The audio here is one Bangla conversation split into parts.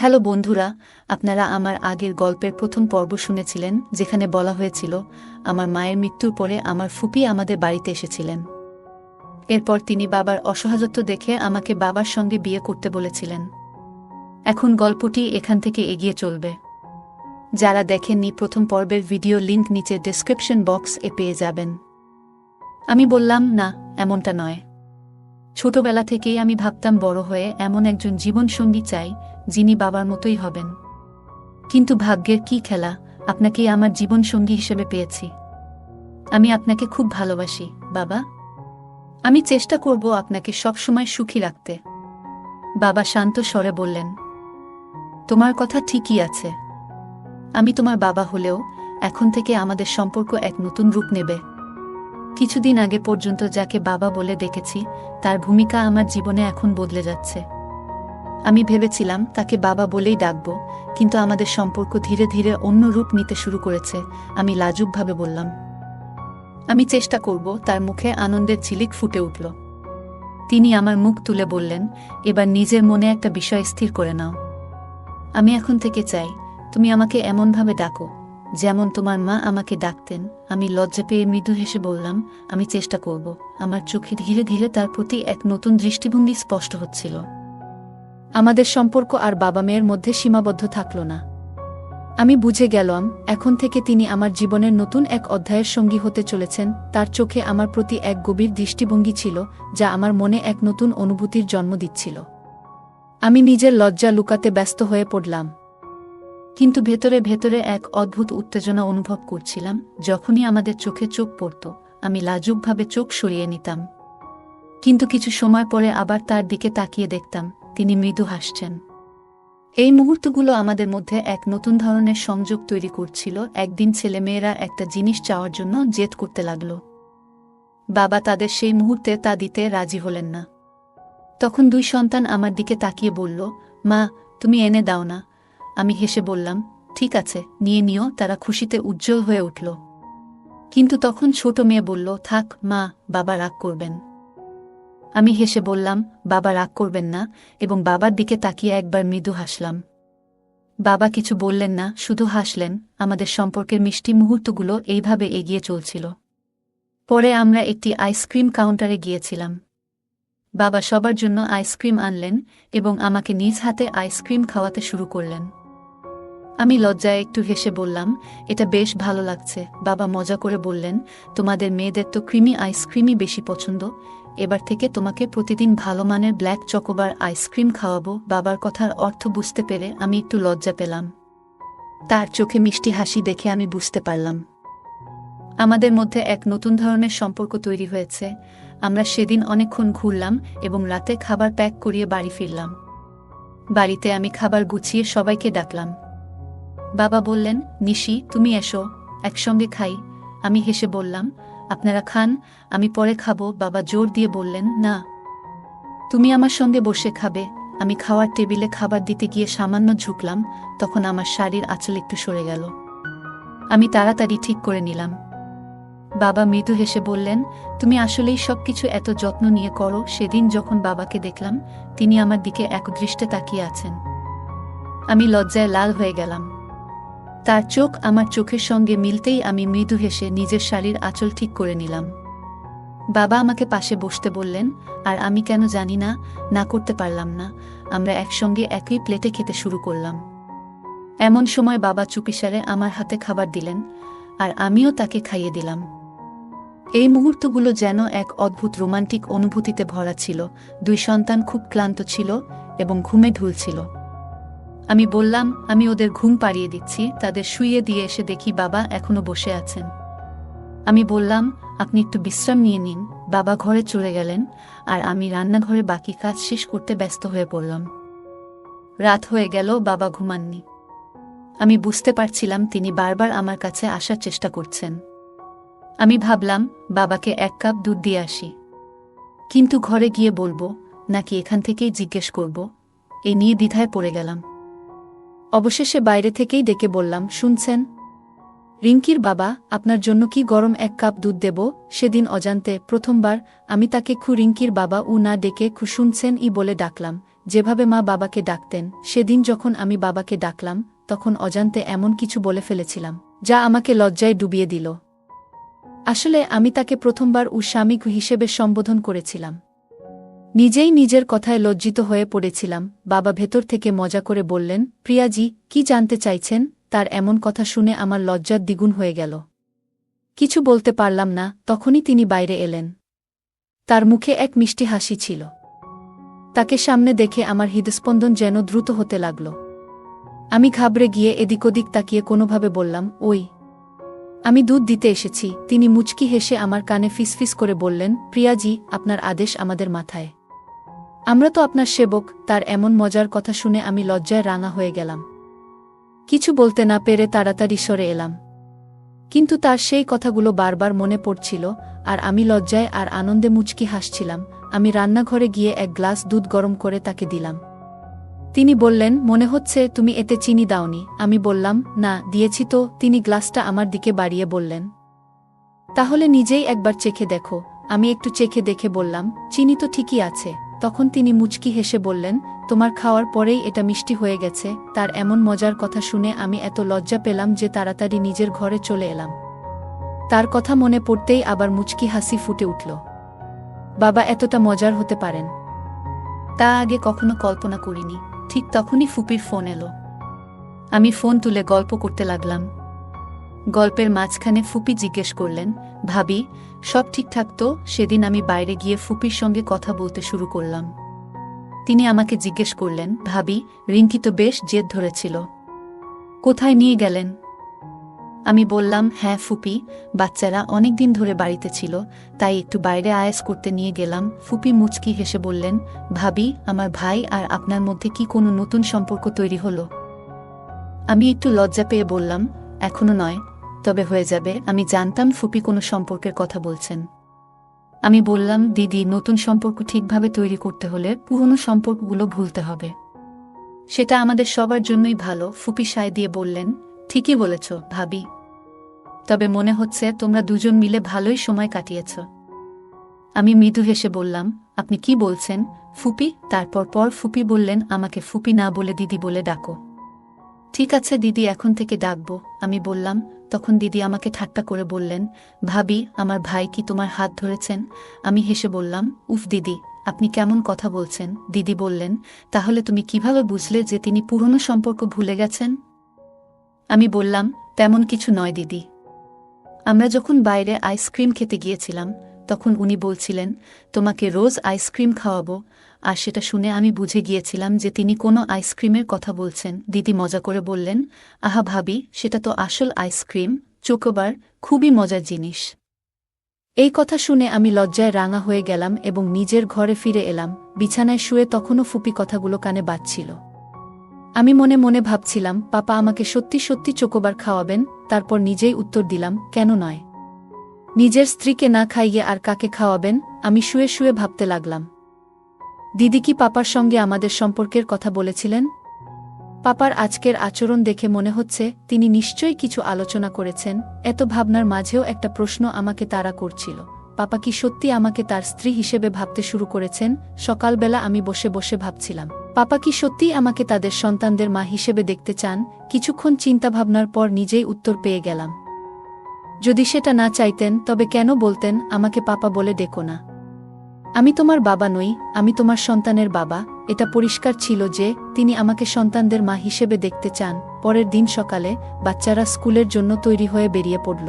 হ্যালো বন্ধুরা, আপনারা আমার আগের গল্পের প্রথম পর্ব শুনেছিলেন, যেখানে বলা হয়েছিল আমার মায়ের মৃত্যুর পরে আমার ফুপি আমাদের বাড়িতে এসেছিলেন। এরপর তিনি বাবার অসহায়ত্ব দেখে আমাকে বাবার সঙ্গে বিয়ে করতে বলেছিলেন। এখন গল্পটি এখান থেকে এগিয়ে চলবে। যারা দেখেননি প্রথম পর্বের ভিডিও লিংক নিচে ডেসক্রিপশন বক্স এ পেয়ে যাবেন। আমি বললাম, না, এমনটা নয়। ছোটবেলা থেকেই আমি ভাবতাম বড় হয়ে এমন একজন জীবনসঙ্গী চাই যিনি বাবার মতোই হবেন। কিন্তু ভাগ্যের কি খেলা, আপনাকেই আমার জীবনসঙ্গী হিসেবে পেয়েছি। আমি আপনাকে খুব ভালোবাসি বাবা। আমি চেষ্টা করব আপনাকে সবসময় সুখী রাখতে। বাবা শান্ত স্বরে বললেন, তোমার কথা ঠিকই আছে। আমি তোমার বাবা হলেও এখন থেকে আমাদের সম্পর্ক এক নতুন রূপ নেবে। কিছুদিন আগে পর্যন্ত যাকে বাবা বলে ডেকেছি তার ভূমিকা আমার জীবনে এখন বদলে যাচ্ছে। আমি ভেবেছিলাম তাকে বাবা বলেই ডাকব, কিন্তু আমাদের সম্পর্ক ধীরে ধীরে অন্য রূপ নিতে শুরু করেছে। আমি লাজুকভাবে বললাম, আমি চেষ্টা করব। তার মুখে আনন্দের ঝিলিক ফুটে উঠল। তিনি আমার মুখ তুলে বললেন, এবার নিজের মনে একটা বিষয় স্থির করে নাও। আমি এখন থেকে চাই তুমি আমাকে এমনভাবে ডাকো যেমন তোমার মা আমাকে ডাকতেন। আমি লজ্জা পেয়ে মৃদু হেসে বললাম, আমি চেষ্টা করব। আমার চোখে ধীরে ধীরে তার প্রতি এক নতুন দৃষ্টিভঙ্গি স্পষ্ট হচ্ছিল। আমাদের সম্পর্ক আর বাবা মেয়ের মধ্যে সীমাবদ্ধ থাকল না। আমি বুঝে গেলাম এখন থেকে তিনি আমার জীবনের নতুন এক অধ্যায়ের সঙ্গী হতে চলেছেন। তার চোখে আমার প্রতি এক গভীর দৃষ্টিভঙ্গি ছিল, যা আমার মনে এক নতুন অনুভূতির জন্ম দিচ্ছিল। আমি নিজের লজ্জা লুকাতে ব্যস্ত হয়ে পড়লাম, কিন্তু ভেতরে ভেতরে এক অদ্ভুত উত্তেজনা অনুভব করছিলাম। যখনই আমাদের চোখে চোখ পড়ত, আমি লাজুকভাবে চোখ সরিয়ে নিতাম, কিন্তু কিছু সময় পরে আবার তার দিকে তাকিয়ে দেখতাম তিনি মৃদু হাসছেন। এই মুহূর্তগুলো আমাদের মধ্যে এক নতুন ধরনের সংযোগ তৈরি করছিল। একদিন ছেলেমেয়েরা একটা জিনিস চাওয়ার জন্য জেদ করতে লাগল। বাবা তাদের সেই মুহূর্তে তা দিতে রাজি হলেন না। তখন দুই সন্তান আমার দিকে তাকিয়ে বলল, মা, তুমি এনে দাও না। আমি হেসে বললাম, ঠিক আছে, নিয়ে নিও। তারা খুশিতে উজ্জ্বল হয়ে উঠল। কিন্তু তখন ছোট মেয়ে বলল, থাক মা, বাবা রাগ করবেন। আমি হেসে বললাম, বাবা রাগ করবেন না, এবং বাবার দিকে তাকিয়ে একবার মৃদু হাসলাম। বাবা কিছু বললেন না, শুধু হাসলেন। আমাদের সম্পর্কের মিষ্টি মুহূর্তগুলো এইভাবে এগিয়ে চলছিল। পরে আমরা একটি আইসক্রিম কাউন্টারে গিয়েছিলাম। বাবা সবার জন্য আইসক্রিম আনলেন এবং আমাকে নিজ হাতে আইসক্রিম খাওয়াতে শুরু করলেন। আমি লজ্জায় একটু হেসে বললাম, এটা বেশ ভালো লাগছে। বাবা মজা করে বললেন, তোমাদের মেয়েদের তো ক্রিমি আইসক্রিমই বেশি পছন্দ। এবার থেকে তোমাকে প্রতিদিন ভালো মানের ব্ল্যাক চকোবার আইসক্রিম খাওয়াবো। বাবার কথার অর্থ বুঝতে পেরে আমি একটু লজ্জা পেলাম। তার চোখে মিষ্টি হাসি দেখে আমি বুঝতে পারলাম আমাদের মধ্যে এক নতুন ধরনের সম্পর্ক তৈরি হয়েছে। আমরা সেদিন অনেকক্ষণ ঘুরলাম এবং রাতে খাবার প্যাক করিয়ে বাড়ি ফিরলাম। বাড়িতে আমি খাবার গুছিয়ে সবাইকে ডাকলাম। বাবা বললেন, নিশি, তুমি এসো, একসঙ্গে খাই। আমি হেসে বললাম, আপনারা খান, আমি পরে খাবো। বাবা জোর দিয়ে বললেন, না, তুমি আমার সঙ্গে বসে খাবে। আমি খাওয়ার টেবিলে খাবার দিতে গিয়ে সামান্য ঝুঁকলাম, তখন আমার শাড়ির আঁচল একটু সরে গেল। আমি তাড়াতাড়ি ঠিক করে নিলাম। বাবা মৃদু হেসে বললেন, তুমি আসলেই সবকিছু এত যত্ন নিয়ে করো। সেদিন যখন বাবাকে দেখলাম, তিনি আমার দিকে একদৃষ্টে তাকিয়ে আছেন। আমি লজ্জায় লাল হয়ে গেলাম। তার চোখ আমার চোখের সঙ্গে মিলতেই আমি মৃদু হেসে নিজের শাড়ির আঁচল ঠিক করে নিলাম। বাবা আমাকে পাশে বসতে বললেন, আর আমি কেন জানি না, না করতে পারলাম না। আমরা একসঙ্গে একই প্লেটে খেতে শুরু করলাম। এমন সময় বাবা চুপিসারে আমার হাতে খাবার দিলেন, আর আমিও তাকে খাইয়ে দিলাম। এই মুহূর্তগুলো যেন এক অদ্ভুত রোমান্টিক অনুভূতিতে ভরা ছিল। দুই সন্তান খুব ক্লান্ত ছিল এবং ঘুমে ঢুলছিল। আমি বললাম, আমি ওদের ঘুম পাড়িয়ে দিচ্ছি। তাদের শুইয়ে দিয়ে এসে দেখি বাবা এখনো বসে আছেন। আমি বললাম, আপনি একটু বিশ্রাম নিয়ে নিন। বাবা ঘরে চলে গেলেন, আর আমি রান্নাঘরে বাকি কাজ শেষ করতে ব্যস্ত হয়ে পড়লাম। রাত হয়ে গেল, বাবা ঘুমাননি। আমি বুঝতে পারছিলাম তিনি বারবার আমার কাছে আসার চেষ্টা করছেন। আমি ভাবলাম বাবাকে এক কাপ দুধ দিয়ে আসি, কিন্তু ঘরে গিয়ে বলবো নাকি এখান থেকেই জিজ্ঞেস করব, এই নিয়ে দ্বিধায় পড়ে গেলাম। অবশেষে বাইরে থেকেই ডেকে বললাম, শুনছেন রিঙ্কির বাবা, আপনার জন্য কি গরম এক কাপ দুধ দেব? সেদিন অজান্তে প্রথমবার আমি তাকে রিঙ্কির বাবা না ডেকে শুনছেন বলে ডাকলাম, যেভাবে মা বাবাকে ডাকতেন। সেদিন যখন আমি বাবাকে ডাকলাম তখন অজান্তে এমন কিছু বলে ফেলেছিলাম যা আমাকে লজ্জায় ডুবিয়ে দিল। আসলে আমি তাকে প্রথমবার স্বামী হিসেবে সম্বোধন করেছিলাম। নিজেই নিজের কথায় লজ্জিত হয়ে পড়েছিলাম। বাবা ভেতর থেকে মজা করে বললেন, প্রিয়াজি, কি জানতে চাইছেন? তার এমন কথা শুনে আমার লজ্জার দ্বিগুণ হয়ে গেল। কিছু বলতে পারলাম না। তখনই তিনি বাইরে এলেন। তার মুখে এক মিষ্টি হাসি ছিল। তাকে সামনে দেখে আমার হৃদস্পন্দন যেন দ্রুত হতে লাগল। আমি ঘাবড়ে গিয়ে এদিক ওদিক তাকিয়ে কোনোভাবে বললাম, ওই, আমি দুধ দিতে এসেছি। তিনি মুচকি হেসে আমার কানে ফিসফিস করে বললেন, প্রিয়াজি, আপনার আদেশ আমাদের মাথায়। আমরা তো আপনার সেবক। তার এমন মজার কথা শুনে আমি লজ্জায় রাঙা হয়ে গেলাম। কিছু বলতে না পেরে তাড়াতাড়ি সরে এলাম। কিন্তু তার সেই কথাগুলো বারবার মনে পড়ছিল, আর আমি লজ্জায় আর আনন্দে মুচকি হাসছিলাম। আমি রান্নাঘরে গিয়ে এক গ্লাস দুধ গরম করে তাকে দিলাম। তিনি বললেন, মনে হচ্ছে তুমি এতে চিনি দাওনি। আমি বললাম, না, দিয়েছি তো। তিনি গ্লাসটা আমার দিকে বাড়িয়ে বললেন, তাহলে নিজেই একবার চেখে দেখো। আমি একটু চেখে দেখে বললাম, চিনি তো ঠিকই আছে। তখন তিনি মুচকি হেসে বললেন, তোমার খাওয়ার পরেই এটা মিষ্টি হয়ে গেছে। তার এমন মজার কথা শুনে আমি এত লজ্জা পেলাম যে তাড়াতাড়ি নিজের ঘরে চলে এলাম। তার কথা মনে পড়তেই আবার মুচকি হাসি ফুটে উঠল। বাবা এতটা মজার হতে পারেন, তা আগে কখনো কল্পনা করিনি। ঠিক তখনই ফুপির ফোন এলো। আমি ফোন তুলে গল্প করতে লাগলাম। গল্পের মাঝখানে ফুপি জিজ্ঞেস করলেন, ভাবি, সব ঠিকঠাক তো? সেদিন আমি বাইরে গিয়ে ফুপির সঙ্গে কথা বলতে শুরু করলাম। তিনি আমাকে জিজ্ঞেস করলেন, ভাবি, রিঙ্কি তো বেশ জেদ ধরেছিল, কোথায় নিয়ে গেলেন? আমি বললাম, হ্যাঁ ফুপি, বাচ্চারা অনেকদিন ধরে বাড়িতে ছিল, তাই একটু বাইরে আয়েস করতে নিয়ে গেলাম। ফুপি মুচকি হেসে বললেন, ভাবি, আমার ভাই আর আপনার মধ্যে কি কোনো নতুন সম্পর্ক তৈরি হলো? আমি একটু লজ্জা পেয়ে বললাম, এখনো নয়, তবে হয়ে যাবে। আমি জানতাম ফুপি কোনো সম্পর্কের কথা বলছেন। আমি বললাম, দিদি, নতুন সম্পর্ক ঠিকভাবে তৈরি করতে হলে পুরনো সম্পর্কগুলো ভুলতে হবে। সেটা আমাদের সবার জন্যই ভালো। ফুপি সায় দিয়ে বললেন, ঠিকই বলেছ ভাবি, তবে মনে হচ্ছে তোমরা দুজন মিলে ভালোই সময় কাটিয়েছ। আমি মৃদু হেসে বললাম, আপনি কি বলছেন ফুপি? তারপর ফুপি বললেন, আমাকে ফুপি না বলে দিদি বলে ডাকো। ঠিক আছে দিদি, এখন থেকে ডাকবো। আমি বললাম। তখন দিদি আমাকে ঠাট্টা করে বললেন, ভাবি, আমার ভাই কি তোমার হাত ধরেছেন? আমি হেসে বললাম, উফ দিদি, আপনি কেমন কথা বলছেন? দিদি বললেন, তাহলে তুমি কিভাবে বুঝলে যে তিনি পুরনো সম্পর্ক ভুলে গেছেন? আমি বললাম, তেমন কিছু নয় দিদি। আমরা যখন বাইরে আইসক্রিম খেতে গিয়েছিলাম তখন উনি বলছিলেন, তোমাকে রোজ আইসক্রিম খাওয়াবো, আর সেটা শুনে আমি বুঝে গিয়েছিলাম যে তিনি কোনো আইসক্রিমের কথা বলছেন। দিদি মজা করে বললেন, আহা ভাবি, সেটা তো আসল আইসক্রিম, চোকোবার, খুবই মজার জিনিস। এই কথা শুনে আমি লজ্জায় রাঙা হয়ে গেলাম এবং নিজের ঘরে ফিরে এলাম। বিছানায় শুয়ে তখনও ফুপি কথাগুলো কানে বাজছিল। আমি মনে মনে ভাবছিলাম, পাপা আমাকে সত্যি সত্যি চোকোবার খাওয়াবেন? তারপর নিজেই উত্তর দিলাম, কেন নয়? নিজের স্ত্রীকে না খাইয়ে আর কাকে খাওয়াবেন? আমি শুয়ে শুয়ে ভাবতে লাগলাম, দিদি কি পাপার সঙ্গে আমাদের সম্পর্কের কথা বলেছিলেন? পাপার আজকের আচরণ দেখে মনে হচ্ছে তিনি নিশ্চয়ই কিছু আলোচনা করেছেন। এত ভাবনার মাঝেও একটা প্রশ্ন আমাকে তাড়া করছিল, পাপা কি সত্যি আমাকে তার স্ত্রী হিসেবে ভাবতে শুরু করেছেন? সকালবেলা আমি বসে বসে ভাবছিলাম, পাপা কি সত্যিই আমাকে তাদের সন্তানদের মা হিসেবে দেখতে চান? কিছুক্ষণ চিন্তাভাবনার পর নিজেই উত্তর পেয়ে গেলাম, যদি সেটা না চাইতেন তবে কেন বলতেন, আমাকে পাপা বলে ডেকো না? আমি তোমার বাবা নই, আমি তোমার সন্তানের বাবা। এটা পরিষ্কার ছিল যে তিনি আমাকে সন্তানদের মা হিসেবে দেখতে চান। পরের দিন সকালে বাচ্চারা স্কুলের জন্য তৈরি হয়ে বেরিয়ে পড়ল।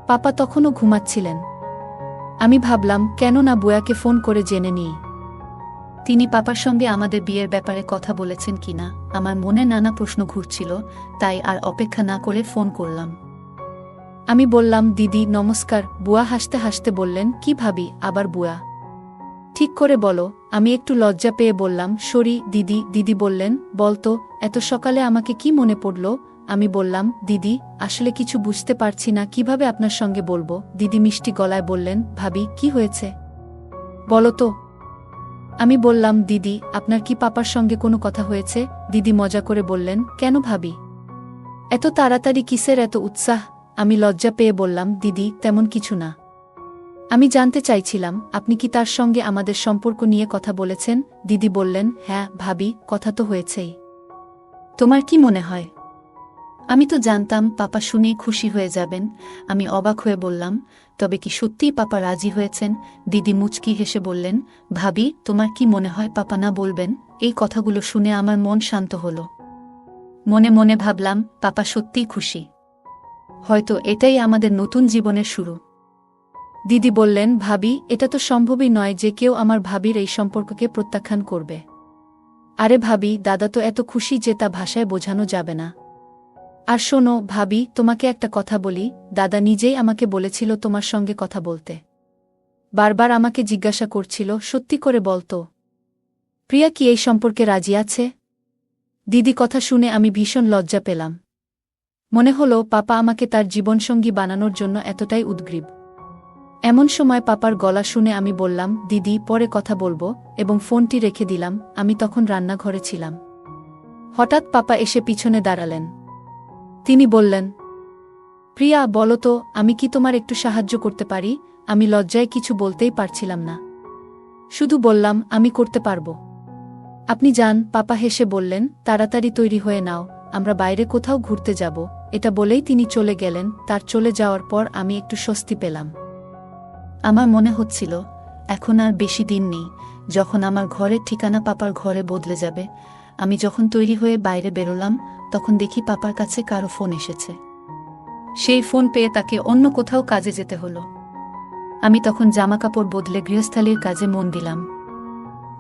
পাপা তখনও ঘুমাচ্ছিলেন। আমি ভাবলাম, কেন না বুয়াকে ফোন করে জেনে নিই তিনি পাপার সঙ্গে আমাদের বিয়ের ব্যাপারে কথা বলেছেন কিনা। আমার মনে নানা প্রশ্ন ঘুরছিল, তাই আর অপেক্ষা না করে ফোন করলাম। আমি বললাম, দিদি নমস্কার। বুয়া হাসতে হাসতে বললেন, কি ভাবি, আবার বুয়া? ঠিক করে বলো। আমি একটু লজ্জা পেয়ে বললাম, সরি দিদি। দিদি বললেন, বলতো, এত সকালে আমাকে কি মনে পড়ল? আমি বললাম, দিদি, আসলে কিছু বুঝতে পারছি না কিভাবে আপনার সঙ্গে বলবো। দিদি মিষ্টি গলায় বললেন, ভাবি, কি হয়েছে বলো তো? আমি বললাম, দিদি, আপনার কি পাপার সঙ্গে কোনো কথা হয়েছে? দিদি মজা করে বললেন, কেন ভাবি, এত তাড়াতাড়ি কিসের এত উৎসাহ? আমি লজ্জা পেয়ে বললাম, দিদি, তেমন কিছু না। আমি জানতে চাইছিলাম আপনি কি তার সঙ্গে আমাদের সম্পর্ক নিয়ে কথা বলেছেন? দিদি বললেন, হ্যাঁ ভাবি, কথা তো হয়েছেই। তোমার কি মনে হয়? আমি তো জানতাম পাপা শুনেই খুশি হয়ে যাবেন। আমি অবাক হয়ে বললাম, তবে কি সত্যিই পাপা রাজি হয়েছেন? দিদি মুচকি হেসে বললেন, ভাবি, তোমার কি মনে হয় পাপা না বলবেন? এই কথাগুলো শুনে আমার মন শান্ত হল। মনে মনে ভাবলাম, পাপা সত্যিই খুশি। হয়তো এটাই আমাদের নতুন জীবনের শুরু। দিদি বললেন, ভাবি, এটা তো সম্ভবই নয় যে কেউ আমার ভাবির এই সম্পর্ককে প্রত্যাখ্যান করবে। আরে ভাবি, দাদা তো এত খুশি যে তা ভাষায় বোঝানো যাবে না। আর শোনো ভাবি, তোমাকে একটা কথা বলি, দাদা নিজেই আমাকে বলেছিল তোমার সঙ্গে কথা বলতে। বারবার আমাকে জিজ্ঞাসা করছিল, সত্যি করে বলতো প্রিয়া কি এই সম্পর্কে রাজি আছে? দিদি কথা শুনে আমি ভীষণ লজ্জা পেলাম। মনে হলো পাপা আমাকে তার জীবনসঙ্গী বানানোর জন্য এতটাই উদ্গ্রীব। এমন সময় পাপার গলা শুনে আমি বললাম, দিদি, পরে কথা বলবো, এবং ফোনটি রেখে দিলাম। আমি তখন রান্নাঘরে ছিলাম। হঠাৎ পাপা এসে পিছনে দাঁড়ালেন। তিনি বললেন, প্রিয়া, বলো তো, আমি কি তোমার একটু সাহায্য করতে পারি? আমি লজ্জায় কিছু বলতেই পারছিলাম না। শুধু বললাম, আমি করতে পারব। আপনি যান। পাপা হেসে বললেন, তাড়াতাড়ি তৈরি হয়ে নাও, আমরা বাইরে কোথাও ঘুরতে যাব। এটা বলেই তিনি চলে গেলেন। তার চলে যাওয়ার পর আমি একটু স্বস্তি পেলাম। আমার মনে হচ্ছিল এখন আর বেশি দিন নেই যখন আমার ঘরের ঠিকানা পাপার ঘরে বদলে যাবে। আমি যখন তৈরি হয়ে বাইরে বেরোলাম, তখন দেখি পাপার কাছে কারো ফোন এসেছে। সেই ফোন পেয়ে তাকে অন্য কোথাও কাজে যেতে হলো। আমি তখন জামাকাপড় বদলে গৃহস্থালির কাজে মন দিলাম।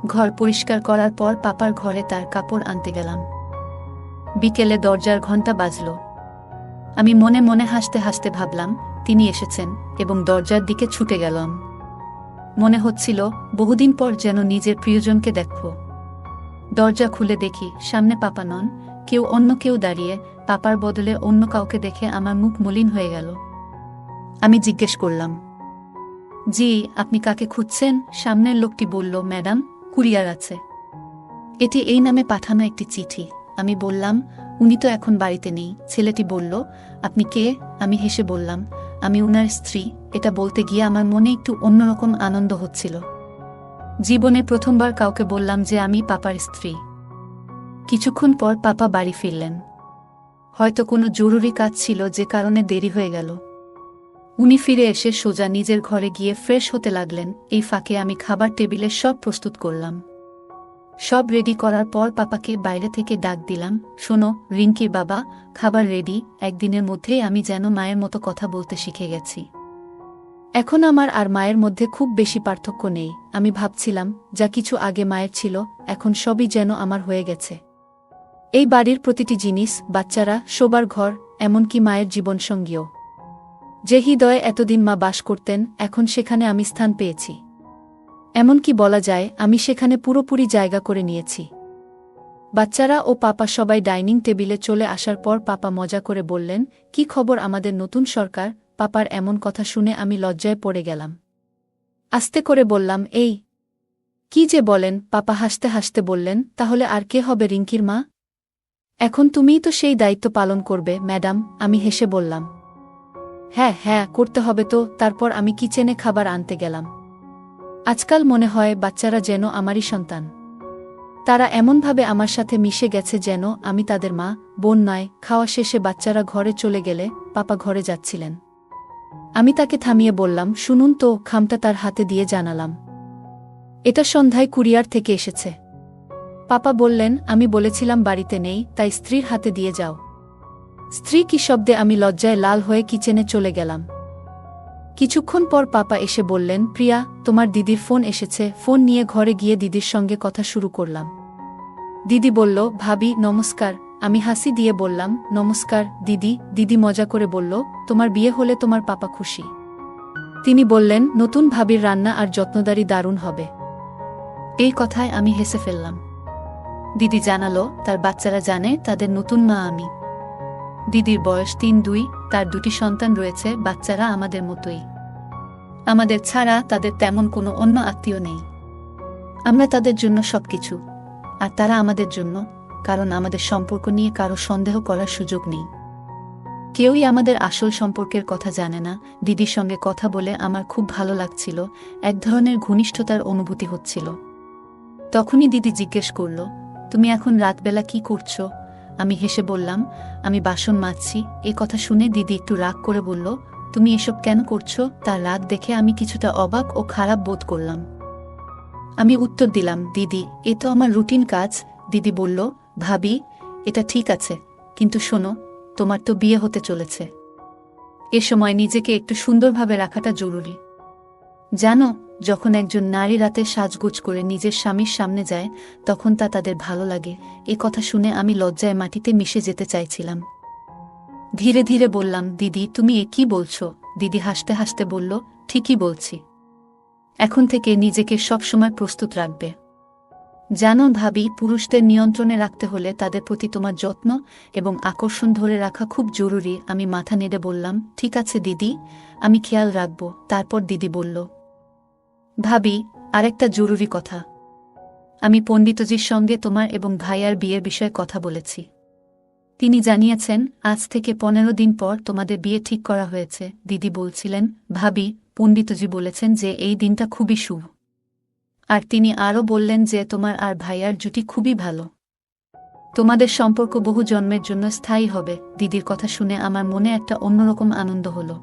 ঘর পরিষ্কার করার পর পাপার ঘরে তার কাপড় আনতে গেলাম। বিকেলে দরজার ঘণ্টা বাজল। আমি মনে মনে হাসতে হাসতে ভাবলাম তিনি এসেছেন, এবং দরজার দিকে ছুটে গেলাম। মনে হচ্ছিল বহুদিন পর যেন নিজের প্রিয়জনকে দেখব। দরজা খুলে দেখি সামনে পাপা নন, অন্য কেউ দাঁড়িয়ে। পাপার বদলে অন্য কাউকে দেখে আমার মুখ মলিন হয়ে গেল। আমি জিজ্ঞেস করলাম, জি, আপনি কাকে খুঁজছেন? সামনের লোকটি বলল, ম্যাডাম, কুরিয়ার আছে। এটি এই নামে পাঠানো একটি চিঠি। আমি বললাম, উনি তো এখন বাড়িতে নেই। ছেলেটি বলল, আপনি কে? আমি হেসে বললাম, আমি উনার স্ত্রী। এটা বলতে গিয়ে আমার মনে একটু অন্যরকম আনন্দ হচ্ছিল। জীবনে প্রথমবার কাউকে বললাম যে আমি পাপার স্ত্রী। কিছুক্ষণ পর পাপা বাড়ি ফিরলেন। হয়তো কোনো জরুরি কাজ ছিল যে কারণে দেরি হয়ে গেল। উনি ফিরে এসে সোজা নিজের ঘরে গিয়ে ফ্রেশ হতে লাগলেন। এই ফাঁকে আমি খাবার টেবিলে সব প্রস্তুত করলাম। সব রেডি করার পর পাপাকে বাইরে থেকে ডাক দিলাম, শোনো রিঙ্কির বাবা, খাবার রেডি। একদিনের মধ্যেই আমি যেন মায়ের মতো কথা বলতে শিখে গেছি। এখন আমার আর মায়ের মধ্যে খুব বেশি পার্থক্য নেই। আমি ভাবছিলাম, যা কিছু আগে মায়ের ছিল, এখন সবই যেন আমার হয়ে গেছে। এই বাড়ির প্রতিটি জিনিস, বাচ্চারা, শোবার ঘর, এমনকি মায়ের জীবনসঙ্গীও। যে হৃদয়ে এতদিন মা বাস করতেন, এখন সেখানে আমি স্থান পেয়েছি। এমনকি বলা যায় আমি সেখানে পুরোপুরি জায়গা করে নিয়েছি। বাচ্চারা ও পাপা সবাই ডাইনিং টেবিলে চলে আসার পর পাপা মজা করে বললেন, কি খবর আমাদের নতুন সরকার? পাপার এমন কথা শুনে আমি লজ্জায় পড়ে গেলাম। আস্তে করে বললাম, এই কি যে বলেন? পাপা হাসতে হাসতে বললেন, তাহলে আর কে হবে রিঙ্কির মা? এখন তুমিই তো সেই দায়িত্ব পালন করবে ম্যাডাম। আমি হেসে বললাম, হ্যাঁ হ্যাঁ, করতে হবে তো। তারপর আমি কিচেনে খাবার আনতে গেলাম। আজকাল মনে হয় বাচ্চারা যেন আমারই সন্তান। তারা এমনভাবে আমার সাথে মিশে গেছে যেন আমি তাদের মা, বোন নয়। খাওয়া শেষে বাচ্চারা ঘরে চলে গেলে পাপা ঘরে যাচ্ছিলেন। আমি তাকে থামিয়ে বললাম, শুনুন তো। খামটা তার হাতে দিয়ে জানালাম, এটা সন্ধ্যায় কুরিয়ার থেকে এসেছে। পাপা বললেন, আমি বলেছিলাম বাড়িতে নেই, তাই স্ত্রীর হাতে দিয়ে যাও। স্ত্রী কি শব্দে আমি লজ্জায় লাল হয়ে কিচেনে চলে গেলাম। কিছুক্ষণ পর পাপা এসে বললেন, প্রিয়া, তোমার দিদির ফোন এসেছে। ফোন নিয়ে ঘরে গিয়ে দিদির সঙ্গে কথা শুরু করলাম। দিদি বলল, ভাবি নমস্কার। আমি হাসি দিয়ে বললাম, নমস্কার দিদি। দিদি মজা করে বলল, তোমার বিয়ে হলে তোমার পাপা খুশি। তিনি বললেন, নতুন ভাবির রান্না আর যত্নদারি দারুণ হবে। এই কথায় আমি হেসে ফেললাম। দিদি জানালো, তার বাচ্চারা জানে তাদের নতুন মা আমি। দিদির বয়স ৩-২, তার ২টি সন্তান রয়েছে। বাচ্চারা আমাদের মতোই। আমাদের ছাড়া তাদের তেমন কোনো অন্য আত্মীয় নেই। আমরা তাদের জন্য সবকিছু, আর তারা আমাদের জন্য, কারণ আমাদের সম্পর্ক নিয়ে কারো সন্দেহ করার সুযোগ নেই। কেউই আমাদের আসল সম্পর্কের কথা জানে না। দিদির সঙ্গে কথা বলে আমার খুব ভালো লাগছিল, এক ধরনের ঘনিষ্ঠতার অনুভূতি হচ্ছিল। তখনই দিদি জিজ্ঞেস করল, তুমি এখন রাতবেলা কি করছো? আমি হেসে বললাম, আমি বাসন মাজছি। এ কথা শুনে দিদি একটু রাগ করে বলল, তুমি এসব কেন করছো? তার রাগ দেখে আমি কিছুটা অবাক ও খারাপ বোধ করলাম। আমি উত্তর দিলাম, দিদি, এ তো আমার রুটিন কাজ। দিদি বলল, ভাবি, এটা ঠিক আছে, কিন্তু শোনো, তোমার তো বিয়ে হতে চলেছে। এ সময় নিজেকে একটু সুন্দরভাবে রাখাটা জরুরি। জানো, যখন একজন নারী রাতে সাজগোজ করে নিজের স্বামীর সামনে যায়, তখন তা তাদের ভালো লাগে। এ কথা শুনে আমি লজ্জায় মাটিতে মিশে যেতে চাইছিলাম। ধীরে ধীরে বললাম, দিদি, তুমি এ কি বলছো? দিদি হাসতে হাসতে বলল, ঠিকই বলছি। এখন থেকে নিজেকে সবসময় প্রস্তুত রাখবে। জানো ভাবি, পুরুষদের নিয়ন্ত্রণে রাখতে হলে তাদের প্রতি তোমার যত্ন এবং আকর্ষণ ধরে রাখা খুব জরুরি। আমি মাথা নেড়ে বললাম, ঠিক আছে দিদি, আমি খেয়াল রাখব। তারপর দিদি বলল, ভাবি, আরেকটা জরুরি কথা। আমি পণ্ডিতজির সঙ্গে তোমার এবং ভাইয়ার বিয়ের বিষয়ে কথা বলেছি। তিনি জানিয়েছেন আজ থেকে 15 দিন পর তোমাদের বিয়ে ঠিক করা হয়েছে। দিদি বলছিলেন, ভাবি, পণ্ডিতজি বলেছেন যে এই দিনটা খুবই শুভ। আর তিনি আরও বললেন যে তোমার আর ভাইয়ার জুটি খুবই ভালো। তোমাদের সম্পর্ক বহু জন্মের জন্য স্থায়ী হবে। দিদির কথা শুনে আমার মনে একটা অন্যরকম আনন্দ হলো।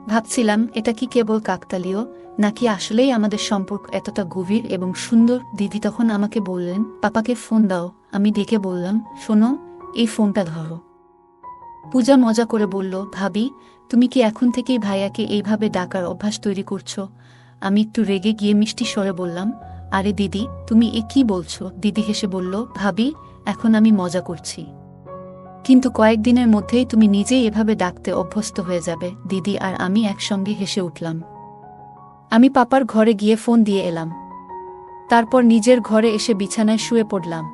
ভাবছিলাম, এটা কি কেবল কাকতালীয়, নাকি আসলেই আমাদের সম্পর্ক এতটা গভীর এবং সুন্দর? দিদি তখন আমাকে বললেন, পাপাকে ফোন দাও। আমি ডেকে বললাম, শোনো, এই ফোনটা ধরো। পূজা মজা করে বলল, ভাবি, তুমি কি এখন থেকেই ভাইয়াকে এইভাবে ডাকার অভ্যাস তৈরি করছো? আমি একটু রেগে গিয়ে মিষ্টি স্বরে বললাম, আরে দিদি, তুমি এ কি বলছো? দিদি হেসে বলল, ভাবি, এখন আমি মজা করছি, কিন্তু কয়েকদিনের মধ্যেই তুমি নিজেই এভাবে ডাকতে অভ্যস্ত হয়ে যাবে। দিদি আর আমি একসঙ্গে হেসে উঠলাম। আমি পাপার ঘরে গিয়ে ফোন দিয়ে এলাম। তারপর নিজের ঘরে এসে বিছানায় শুয়ে পড়লাম।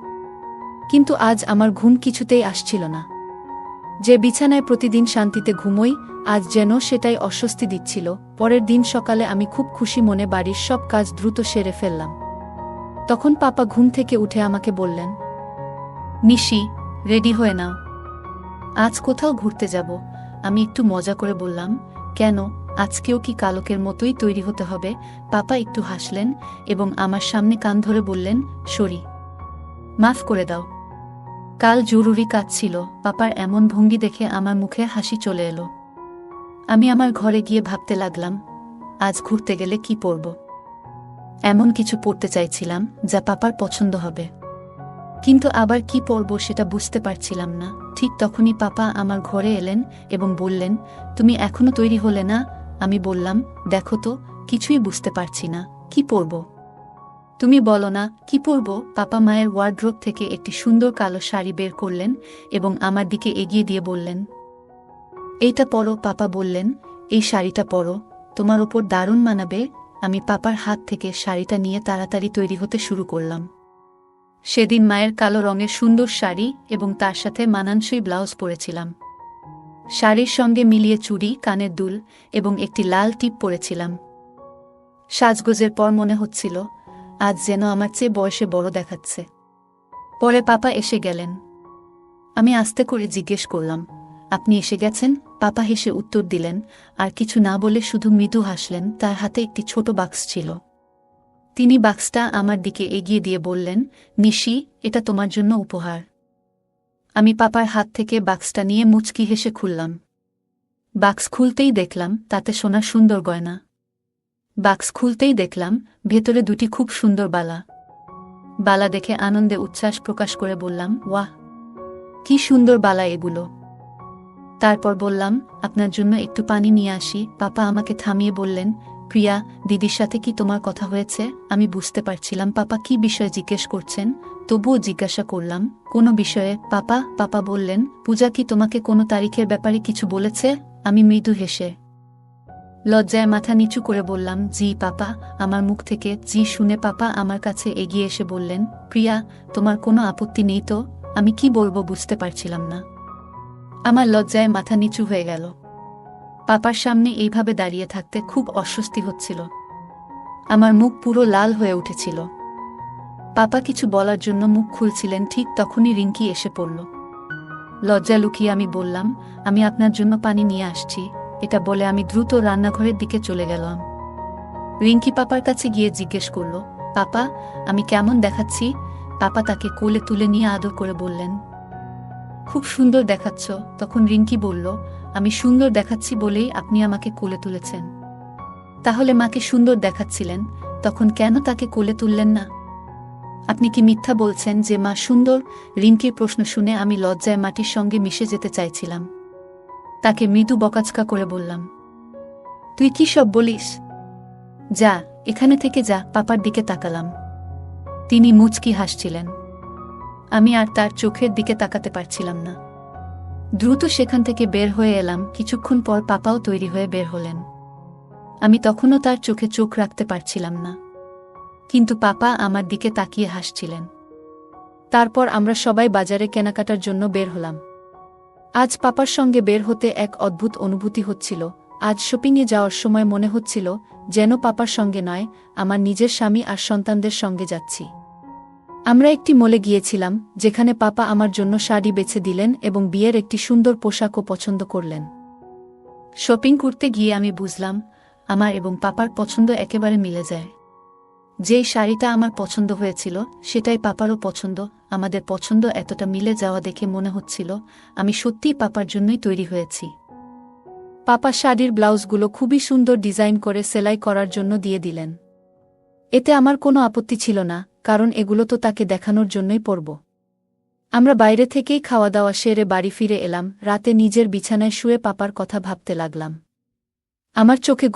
কিন্তু আজ আমার ঘুম কিছুতেই আসছিল না। যে বিছানায় প্রতিদিন শান্তিতে ঘুমোই, আজ যেন সেটাই অস্বস্তি দিচ্ছিল। পরের দিন সকালে আমি খুব খুশি মনে বাড়ির সব কাজ দ্রুত সেরে ফেললাম। তখন পাপা ঘুম থেকে উঠে আমাকে বললেন, নিশি, রেডি হয়ে নাও, আজ কোথাও ঘুরতে যাব। আমি একটু মজা করে বললাম, কেন, আজকেও কি কালকের মতোই তৈরি হতে হবে? পাপা একটু হাসলেন এবং আমার সামনে কান ধরে বললেন, সরি, মাফ করে দাও, কাল জরুরি কাজ ছিল। পাপার এমন ভঙ্গি দেখে আমার মুখে হাসি চলে এলো। আমি আমার ঘরে গিয়ে ভাবতে লাগলাম, আজ ঘুরতে গেলে কি পরব। এমন কিছু পরতে চাইছিলাম যা পাপার পছন্দ হবে, কিন্তু আবার কি পরব সেটা বুঝতে পারছিলাম না। ঠিক তখনই পাপা আমার ঘরে এলেন এবং বললেন, তুমি এখনো তৈরি হলে না? আমি বললাম, দেখো তো, কিছুই বুঝতে পারছি না, কি পরব? তুমি বলো না, কি পরব? পাপা মায়ের ওয়ার্ড্রোব থেকে একটি সুন্দর কালো শাড়ি বের করলেন এবং আমার দিকে এগিয়ে দিয়ে বললেন, এইটা পরো। পাপা বললেন, এই শাড়িটা পরো, তোমার ওপর দারুণ মানাবে। আমি পাপার হাত থেকে শাড়িটা নিয়ে তাড়াতাড়ি তৈরি হতে শুরু করলাম। সেদিন মায়ের কালো রঙের সুন্দর শাড়ি এবং তার সাথে মানানসই ব্লাউজ পরেছিলাম। শাড়ির সঙ্গে মিলিয়ে চুড়ি, কানের দুল এবং একটি লাল টিপ পরেছিলাম। সাজগোজের পর মনে হচ্ছিল আজ যেন আমার চেয়ে বয়সে বড় দেখাচ্ছে। পরে পাপা এসে গেলেন। আমি আস্তে করে জিজ্ঞেস করলাম, আপনি এসে গেছেন? পাপা হেসে উত্তর দিলেন, আর কিছু না বলে শুধু মৃদু হাসলেন। তার হাতে একটি ছোট বাক্স ছিল। তিনি বাক্সটা আমার দিকে এগিয়ে দিয়ে বললেন, নিশি, এটা তোমার জন্য উপহার। আমি পাপার হাত থেকে বাক্সটা নিয়ে মুচকি হেসে খুললাম। বাক্স খুলতেই দেখলাম তাতে সোনার সুন্দর গয়না। বাক্স খুলতেই দেখলাম ভেতরে দুটি খুব সুন্দর বালা। বালা দেখে আনন্দে উচ্ছ্বাস প্রকাশ করে বললাম, ওয়াহ, কি সুন্দর বালা এগুলো। তারপর বললাম, আপনার জন্য একটু পানি নিয়ে আসি। পাপা আমাকে থামিয়ে বললেন, প্রিয়া, দিদির সাথে কি তোমার কথা হয়েছে? আমি বুঝতে পারছিলাম পাপা কি বিষয়ে জিজ্ঞেস করছেন, তবুও জিজ্ঞাসা করলাম, কোনো বিষয়ে পাপা? পাপা বললেন, পূজা কি তোমাকে কোনো তারিখের ব্যাপারে কিছু বলেছে? আমি মৃদু হেসে লজ্জায় মাথা নিচু করে বললাম, জি পাপা। আমার মুখ থেকে জি শুনে পাপা আমার কাছে এগিয়ে এসে বললেন, প্রিয়া, তোমার কোনো আপত্তি নেই তো? আমি কি বলবো বুঝতে পারছিলাম না। আমার লজ্জায় মাথা নিচু হয়ে গেল। পাপার সামনে এইভাবে দাঁড়িয়ে থাকতে খুব অস্বস্তি হচ্ছিল। আমার মুখ পুরো লাল হয়ে উঠেছিল। পাপা কিছু বলার জন্য মুখ খুলছিলেন, ঠিক তখনই রিঙ্কি এসে পড়ল। লজ্জা লুকিয়ে আমি বললাম, আমি আপনার জন্য পানি নিয়ে আসছি। এটা বলে আমি দ্রুত রান্নাঘরের দিকে চলে গেলাম। রিঙ্কি পাপার কাছে গিয়ে জিজ্ঞেস করল, পাপা, আমি কেমন দেখাচ্ছি? পাপা তাকে কোলে তুলে নিয়ে আদর করে বললেন, খুব সুন্দর দেখাচ্ছ। তখন রিঙ্কি বলল, আমি সুন্দর দেখাচ্ছি বলেই আপনি আমাকে কোলে তুলেছেন। তাহলে মাকে সুন্দর দেখাচ্ছিলেন, তখন কেন তাকে কোলে তুললেন না? আপনি কি মিথ্যা বলছেন যে মা সুন্দর? রিঙ্কির প্রশ্ন শুনে আমি লজ্জায় মাটির সঙ্গে মিশে যেতে চাইছিলাম। তাকে মৃদু বকাচকা করে বললাম, তুই কি সব বলিস? যা, এখানে থেকে যা। পাপার দিকে তাকালাম। তিনি মুচকি হাসছিলেন। আমি আর তার চোখের দিকে তাকাতে পারছিলাম না। দ্রুত সেখান থেকে বের হয়ে এলাম। কিছুক্ষণ পর পাপাও তৈরি হয়ে বের হলেন। আমি তখনও তার চোখে চোখ রাখতে পারছিলাম না, কিন্তু পাপা আমার দিকে তাকিয়ে হাসছিলেন। তারপর আমরা সবাই বাজারে কেনাকাটার জন্য বের হলাম। আজ পাপার সঙ্গে বের হতে এক অদ্ভুত অনুভূতি হচ্ছিল। আজ শপিংয়ে যাওয়ার সময় মনে হচ্ছিল যেন পাপার সঙ্গে নয়, আমার নিজের স্বামী আর সন্তানদের সঙ্গে যাচ্ছি। আমরা একটি মলে গিয়েছিলাম, যেখানে পাপা আমার জন্য শাড়ি বেছে দিলেন এবং বিয়ের একটি সুন্দর পোশাকও পছন্দ করলেন। শপিং করতে গিয়ে আমি বুঝলাম, আমার এবং পাপার পছন্দ একেবারে মিলে যায়। যেই শাড়িটা আমার পছন্দ হয়েছিল সেটাই পাপারও পছন্দ। আমাদের পছন্দ এতটা মিলে যাওয়া দেখে মনে হচ্ছিল আমি সত্যিই পাপার জন্যই তৈরি হয়েছি। পাপা শাড়ির ব্লাউজগুলো খুবই সুন্দর ডিজাইন করে সেলাই করার জন্য দিয়ে দিলেন। এতে আমার কোনো আপত্তি ছিল না, কারণ এগুলো তো তাকে দেখানোর জন্যই পরব। আমরা বাইরে থেকেই খাওয়া দাওয়া সেরে বাড়ি ফিরে এলাম। রাতে নিজের বিছানায় শুয়ে পাপার কথা ভাবতে লাগলাম। আমার চোখে